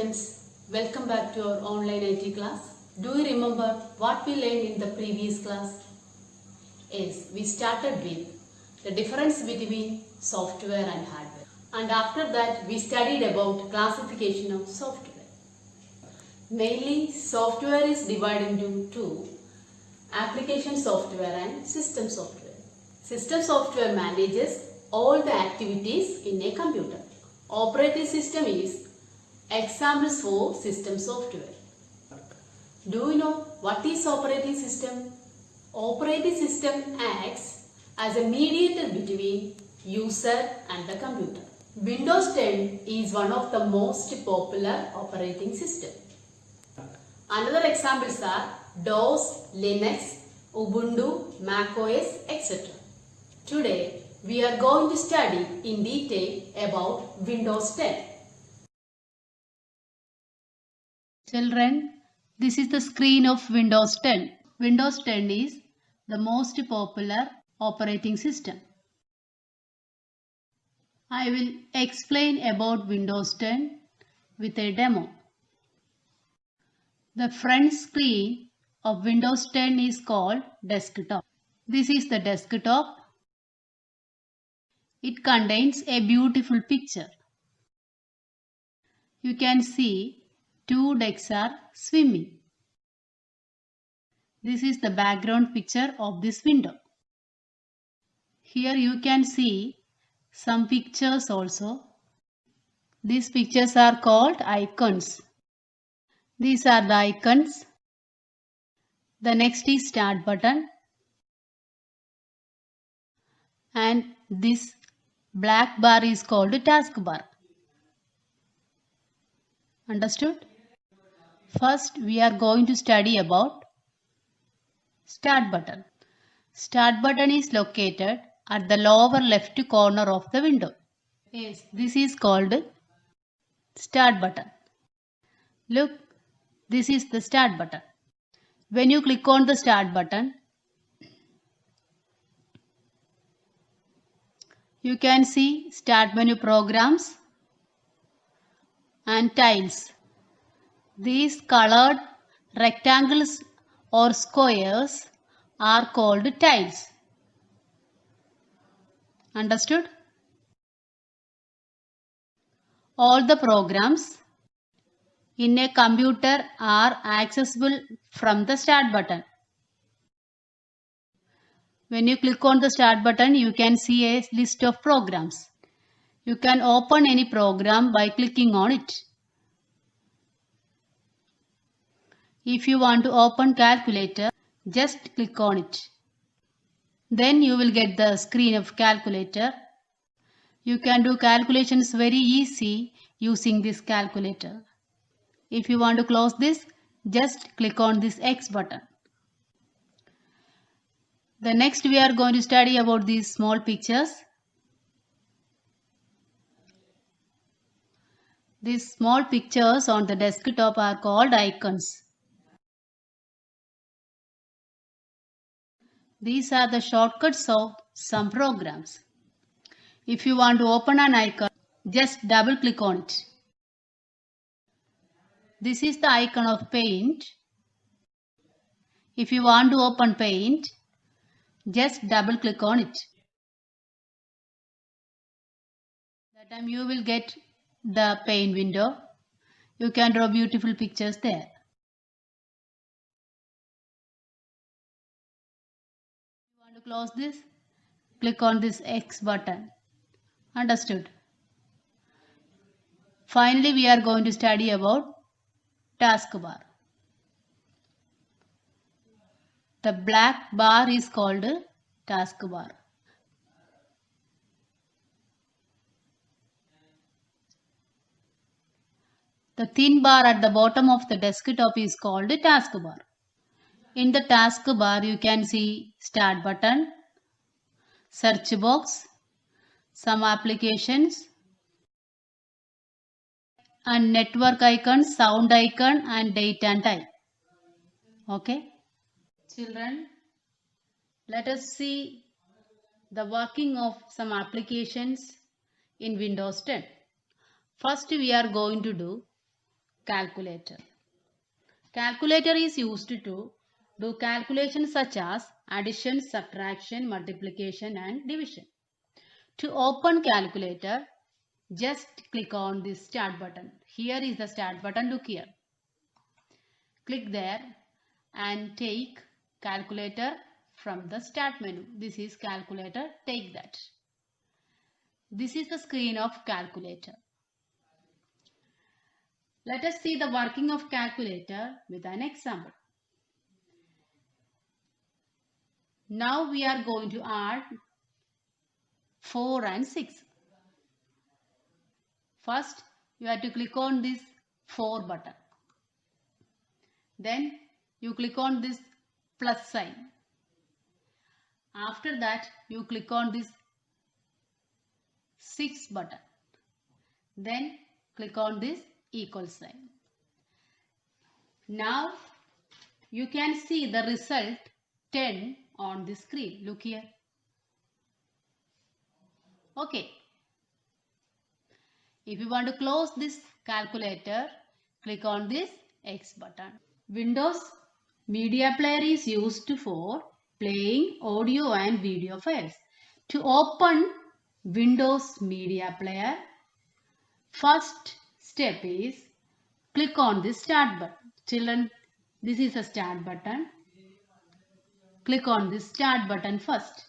students, welcome back to our online IT class. Do you remember what we learned in the previous class? Yes, we started with the difference between software and hardware. And after that we studied about classification of software. Mainly software is divided into two, application software and system software. System software manages all the activities in a computer. Operating system is examples for system software. Do you know what is operating system? Operating system acts as a mediator between user and the computer. Windows 10 is one of the most popular operating system. Another examples are DOS, Linux, Ubuntu, macOS, etc. Today we are going to study in detail about Windows 10. Children, this is the screen of Windows 10. Windows 10 is the most popular operating system. I will explain about Windows 10 with a demo. The front screen of Windows 10 is called desktop. This is the desktop. It contains a beautiful picture. You can see two ducks are swimming. This is the background picture of this window. Here you can see some pictures also. These pictures are called icons. These are the icons. The next is start button. And this black bar is called taskbar. Understood? First we are going to study about start button. Start button is located at the lower left corner of the window. Yes, this is called start button. Look, this is the start button. When you click on the start button, you can see start menu programs and tiles. These colored rectangles or squares are called tiles. Understood? All the programs in a computer are accessible from the start button. When you click on the start button, you can see a list of programs. You can open any program by clicking on it. If you want to open calculator, just click on it. Then you will get the screen of calculator. You can do calculations very easy using this calculator. If you want to close this, just click on this X button. The next we are going to study about these small pictures. These small pictures on the desktop are called icons. These are the shortcuts of some programs. If you want to open an icon, just double click on it. This is the icon of Paint. If you want to open Paint, just double click on it. That time you will get the Paint window. You can draw beautiful pictures there. If you want to close this, click on this X button. Understood? Finally, we are going to study about taskbar. The black bar is called taskbar. The thin bar at the bottom of the desktop is called taskbar. In the taskbar, you can see start button, search box, some applications, and network icon, sound icon, and date and time. Okay? Children, let us see the working of some applications in Windows 10. First we are going to do calculator. Calculator is used to do calculations such as addition, subtraction, multiplication and division. To open calculator, just click on this start button. Here is the start button, look here. Click there and take calculator from the start menu. This is calculator, take that. This is the screen of calculator. Let us see the working of calculator with an example. Now we are going to add 4 and 6. First, you have to click on this 4 button. Then you click on this plus sign. After that, you click on this 6 button. Then click on this equal sign. Now you can see the result 10 on the screen. Look here. Okay. If you want to close this calculator, click on this X button. Windows Media Player is used for playing audio and video files. To open Windows Media Player, first step is click on the start button. Children, this is a start button. Click on the start button first.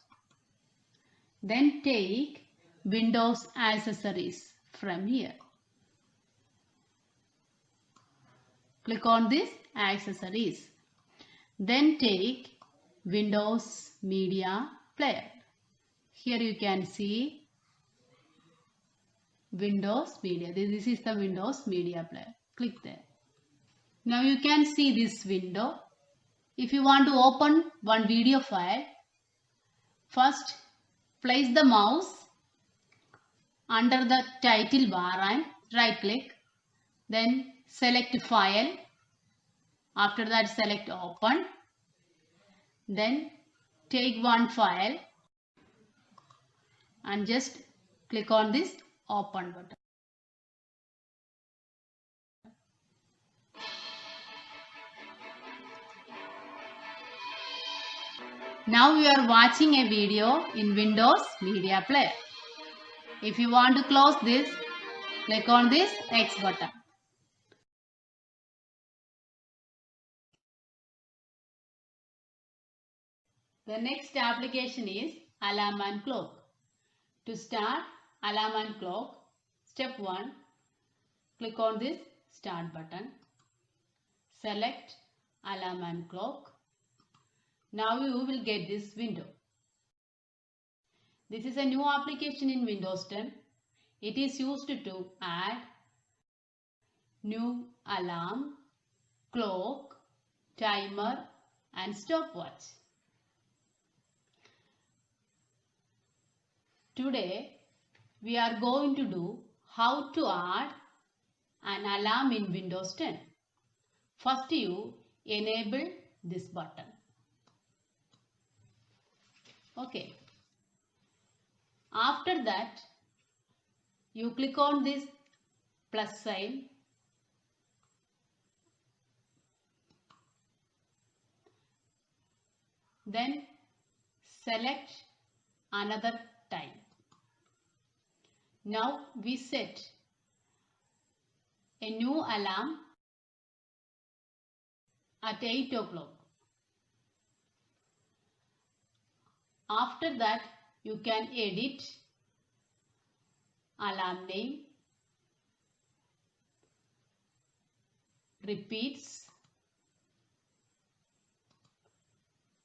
Then take Windows accessories from here. Click on this accessories. Then take Windows Media Player. Here you can see Windows Media. This is the Windows Media Player. Click there. Now you can see this window. If you want to open one video file, first place the mouse under the title bar and right click. Then select file. After that select open. Then take one file and just click on this open button. Now you are watching a video in Windows Media Player. If you want to close this, click on this X button. The next application is alarm and clock. To start alarm and clock, step 1, click on this start button. Select alarm and clock. Now you will get this window. This is a new application in Windows 10. It is used to add new alarm, clock, timer and stopwatch. Today we are going to do how to add an alarm in Windows 10. First you enable this button. Okay. After that, you click on this plus sign. Then select another time. Now we set a new alarm at 8 o'clock. After that, you can edit alarm name, repeats,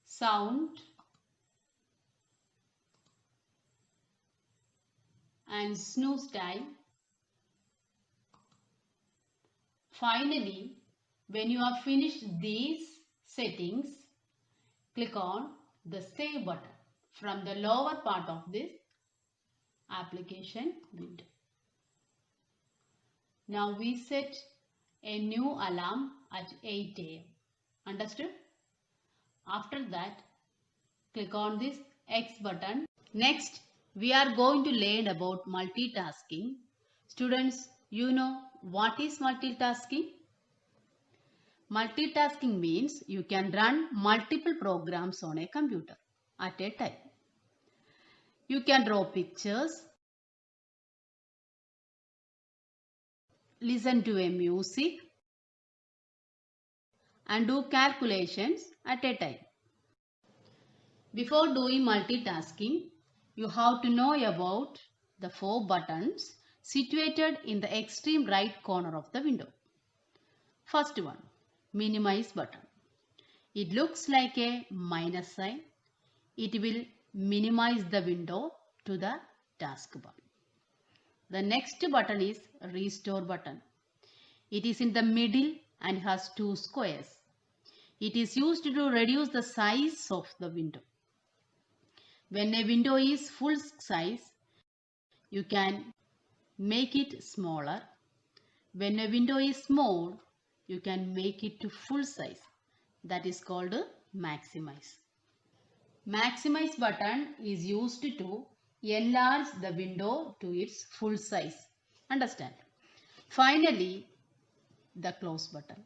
sound and snooze time. Finally, when you have finished these settings, click on the save button from the lower part of this application window. Now we set a new alarm at 8 AM. Understood? After that, click on this X button. Next, we are going to learn about multitasking. Students, you know what is multitasking? Multitasking means you can run multiple programs on a computer at a time. You can draw pictures, listen to a music, and do calculations at a time. Before doing multitasking, you have to know about the 4 buttons situated in the extreme right corner of the window. First one, minimize button. It looks like a minus sign. It will minimize the window to the taskbar. The next button is restore button. It is in the middle and has 2 squares. It is used to reduce the size of the window. When a window is full size, you can make it smaller. When a window is small, you can make it to full size. That is called maximize. Maximize button is used to enlarge the window to its full size. Understand? Finally, the close button.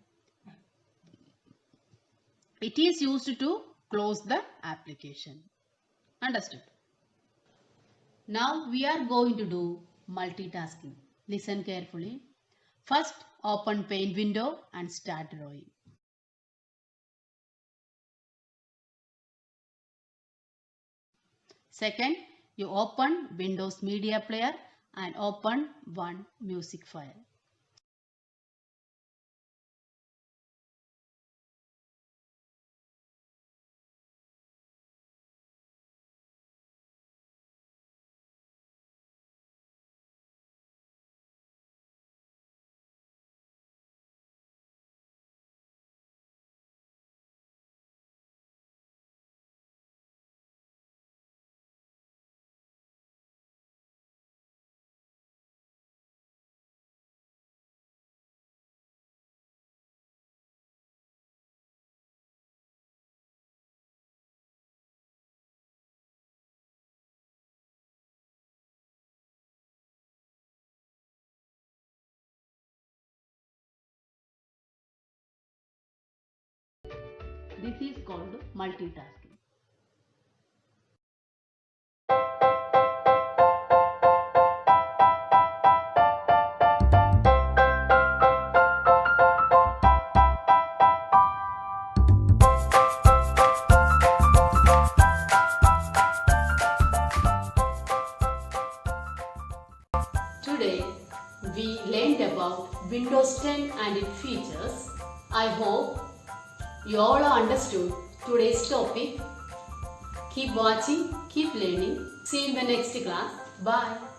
It is used to close the application. Understood? Now we are going to do multitasking. Listen carefully. First, open Paint window and start drawing. Second, you open Windows Media Player and open one music file. This is called multitasking. Today we learned about Windows 10 and its features. I hope you all understood today's topic. Keep watching, keep learning. See you in the next class. Bye.